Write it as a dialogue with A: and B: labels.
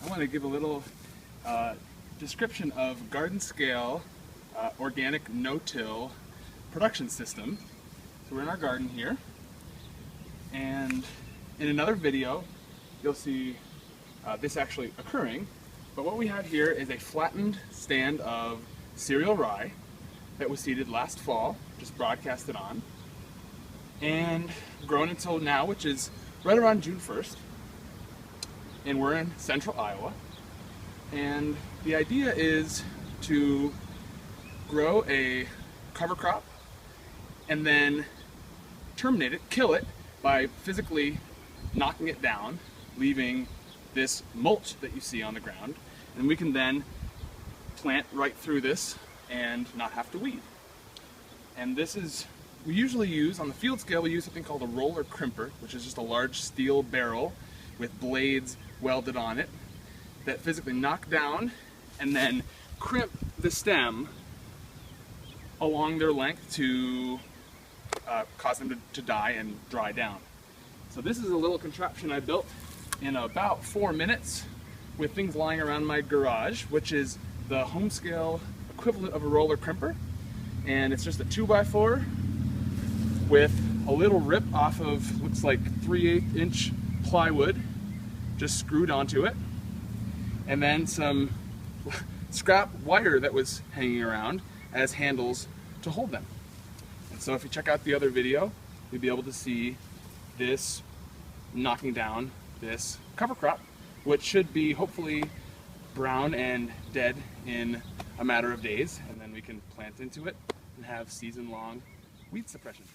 A: I want to give a little description of garden scale organic no-till production system. So we're in our garden here, and in another video you'll see this actually occurring, but what we have here is a flattened stand of cereal rye that was seeded last fall, just broadcasted on, and grown until now, which is right around June 1st, and we're in central Iowa. And the idea is to grow a cover crop and then terminate it, kill it, by physically knocking it down, leaving this mulch that you see on the ground, and we can then plant right through this and not have to weed. And this is, we usually use, on the field scale, we use something called a roller crimper, which is just a large steel barrel with blades welded on it that physically knock down and then crimp the stem along their length to cause them to die and dry down. So this is a little contraption I built in about 4 minutes with things lying around my garage, which is the home scale equivalent of a roller crimper. And it's just a 2x4 with a little rip off of, looks like 3/8 inch plywood just screwed onto it, and then some scrap wire that was hanging around as handles to hold them. And so if you check out the other video, you'll be able to see this knocking down this cover crop, which should be hopefully brown and dead in a matter of days, and then we can plant into it and have season-long weed suppression.